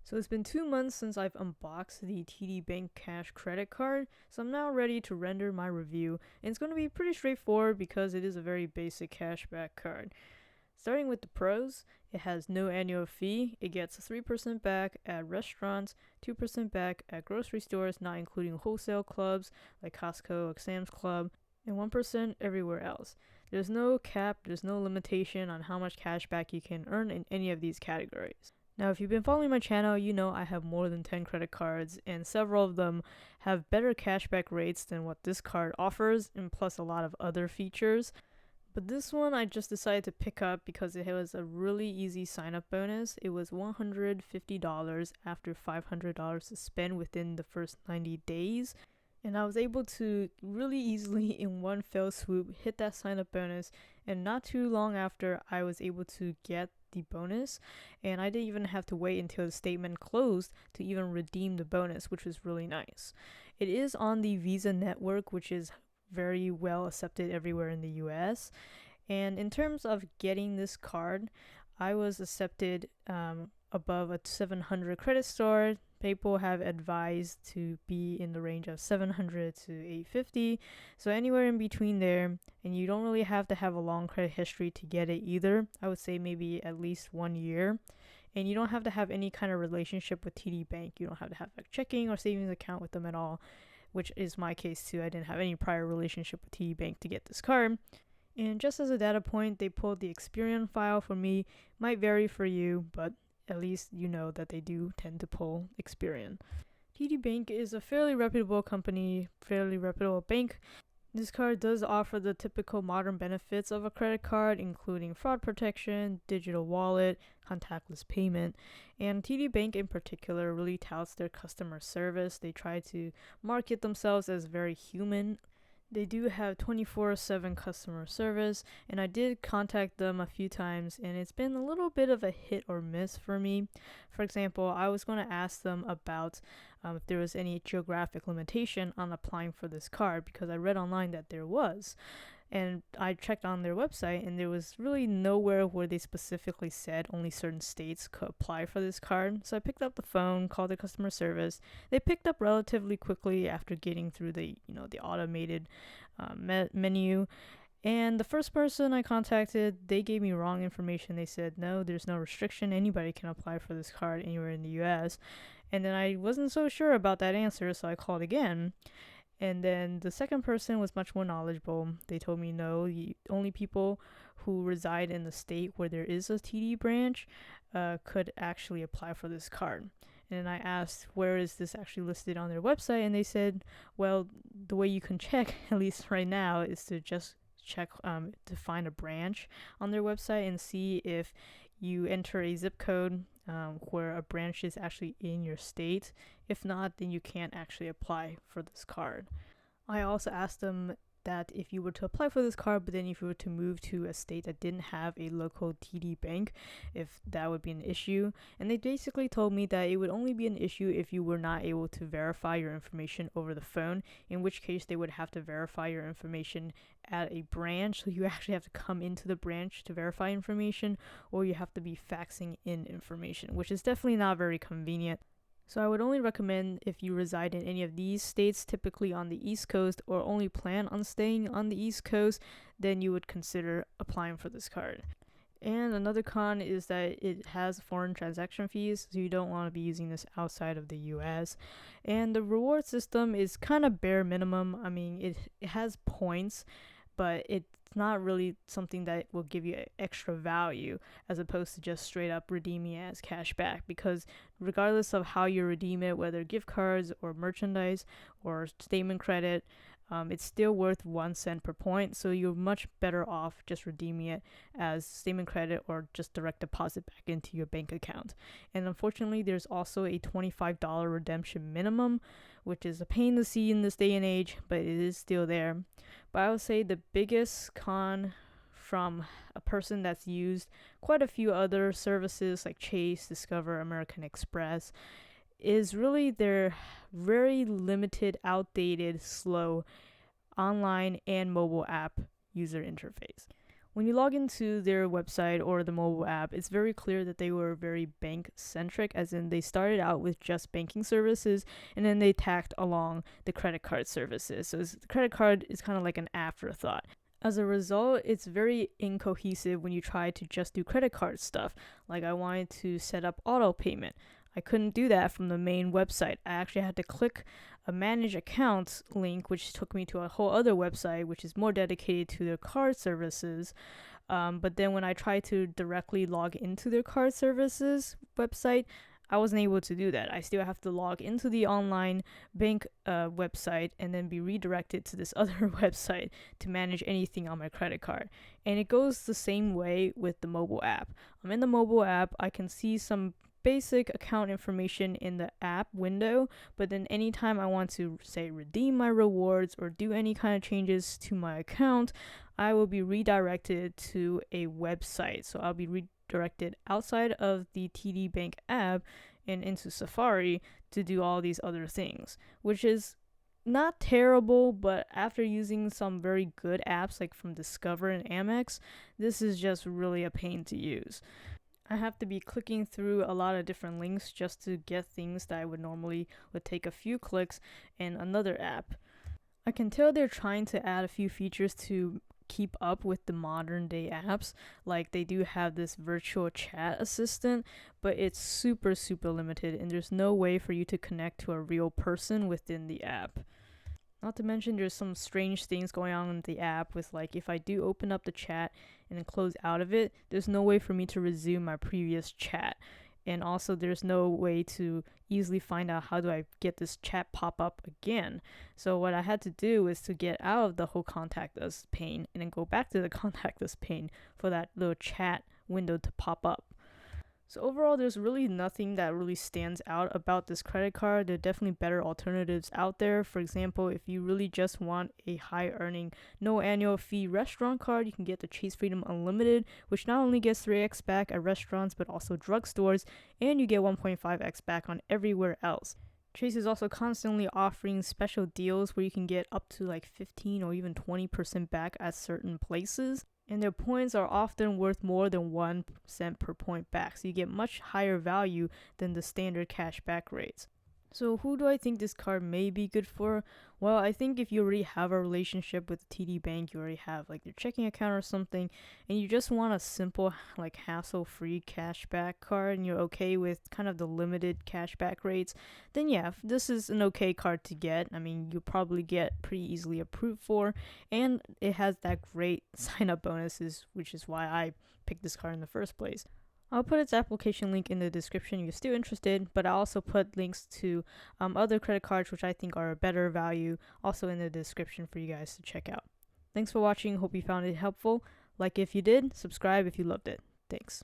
So it's been 2 months since I've unboxed the TD Bank Cash credit card, so I'm now ready to render my review, and it's going to be pretty straightforward because it is a very basic cashback card. Starting with the pros, it has no annual fee, it gets 3% back at restaurants, 2% back at grocery stores not including wholesale clubs like Costco or Sam's Club, and 1% everywhere else. There's no cap, there's no limitation on how much cashback you can earn in any of these categories. Now, if you've been following my channel, you know I have more than 10 credit cards, and several of them have better cashback rates than what this card offers, and plus a lot of other features. But this one I just decided to pick up because it was a really easy sign-up bonus. It was $150 after $500 to spend within the first 90 days. And I was able to really easily, in one fell swoop, hit that sign-up bonus. And not too long after, I was able to get the bonus, and I didn't even have to wait until the statement closed to even redeem the bonus, which was really nice. It is on the Visa network, which is very well accepted everywhere in the US. And in terms of getting this card, I was accepted above a 700 credit score. People have advised to be in the range of 700 to 850, so anywhere in between there. And you don't really have to have a long credit history to get it either. I would say maybe at least 1 year. And you don't have to have any kind of relationship with TD Bank. You don't have to have a checking or savings account with them at all, which is my case too. I didn't have any prior relationship with TD Bank to get this card. And just as a data point, they pulled the Experian file for me. Might vary for you, but at least you know that they do tend to pull Experian. TD Bank is a fairly reputable company, fairly reputable bank. This card does offer the typical modern benefits of a credit card, including fraud protection, digital wallet, contactless payment, and TD Bank in particular really touts their customer service. They try to market themselves as very human. They do have 24/7 customer service, and I did contact them a few times, and it's been a little bit of a hit or miss for me. For example, I was going to ask them about if there was any geographic limitation on applying for this card, because I read online that there was. And I checked on their website, and there was really nowhere where they specifically said only certain states could apply for this card. So I picked up the phone, called the customer service. They picked up relatively quickly after getting through the automated menu. And the first person I contacted, they gave me wrong information. They said, no, there's no restriction. Anybody can apply for this card anywhere in the US. And then I wasn't so sure about that answer, so I called again. And then the second person was much more knowledgeable. They told me no, the only people who reside in the state where there is a TD branch could actually apply for this card. And I asked, where is this actually listed on their website? And they said, well, the way you can check, at least right now, is to just check to find a branch on their website and see if you enter a zip code where a branch is actually in your state. If not, then you can't actually apply for this card. I also asked them that if you were to apply for this card, but then if you were to move to a state that didn't have a local TD bank, if that would be an issue. And they basically told me that it would only be an issue if you were not able to verify your information over the phone, in which case they would have to verify your information at a branch. So you actually have to come into the branch to verify information, or you have to be faxing in information, which is definitely not very convenient. So I would only recommend, if you reside in any of these states, typically on the East Coast, or only plan on staying on the East Coast, then you would consider applying for this card. And another con is that it has foreign transaction fees, so you don't want to be using this outside of the US. And the reward system is kind of bare minimum. I mean, it has points, but it's not really something that will give you extra value, as opposed to just straight up redeeming it as cash back, because regardless of how you redeem it, whether gift cards or merchandise or statement credit, it's still worth 1 cent per point, so you're much better off just redeeming it as statement credit or just direct deposit back into your bank account. And unfortunately, there's also a $25 redemption minimum, which is a pain to see in this day and age, but it is still there. But I would say the biggest con from a person that's used quite a few other services like Chase, Discover, American Express is really their very limited, outdated, slow online and mobile app user interface. When you log into their website or the mobile app, it's very clear that they were very bank centric, as in they started out with just banking services and then they tacked along the credit card services. So the credit card is kind of like an afterthought. As a result, it's very incohesive when you try to just do credit card stuff. Like I wanted to set up auto payment. I couldn't do that from the main website. I actually had to click a manage accounts link, which took me to a whole other website, which is more dedicated to their card services. But then when I tried to directly log into their card services website, I wasn't able to do that. I still have to log into the online bank website and then be redirected to this other website to manage anything on my credit card. And it goes the same way with the mobile app. In the mobile app, I can see some basic account information in the app window, but then anytime I want to, say, redeem my rewards or do any kind of changes to my account, I will be redirected to a website. So I'll be redirected outside of the TD Bank app and into Safari to do all these other things, which is not terrible, but after using some very good apps like from Discover and Amex, this is just really a pain to use. I have to be clicking through a lot of different links just to get things that I would take a few clicks in another app. I can tell they're trying to add a few features to keep up with the modern day apps. Like they do have this virtual chat assistant, but it's super limited and there's no way for you to connect to a real person within the app. Not to mention there's some strange things going on in the app with, like, if I do open up the chat and then close out of it, there's no way for me to resume my previous chat. And also there's no way to easily find out how do I get this chat pop up again. So what I had to do is to get out of the whole contact us pane and then go back to the contact us pane for that little chat window to pop up. So overall, there's really nothing that really stands out about this credit card. There are definitely better alternatives out there. For example, if you really just want a high earning, no annual fee restaurant card, you can get the Chase Freedom Unlimited, which not only gets 3x back at restaurants, but also drugstores, and you get 1.5x back on everywhere else. Chase is also constantly offering special deals where you can get up to like 15 or even 20% back at certain places. And their points are often worth more than 1 cent per point back, so you get much higher value than the standard cash back rates. So who do I think this card may be good for? Well, I think if you already have a relationship with TD Bank, you already have like their checking account or something, and you just want a simple, like, hassle-free cashback card, and you're okay with kind of the limited cashback rates, then yeah, this is an okay card to get. I mean, you'll probably get pretty easily approved for, and it has that great sign-up bonuses, which is why I picked this card in the first place. I'll put its application link in the description if you're still interested, but I also put links to other credit cards which I think are a better value also in the description for you guys to check out. Thanks for watching. Hope you found it helpful. Like if you did, subscribe if you loved it. Thanks.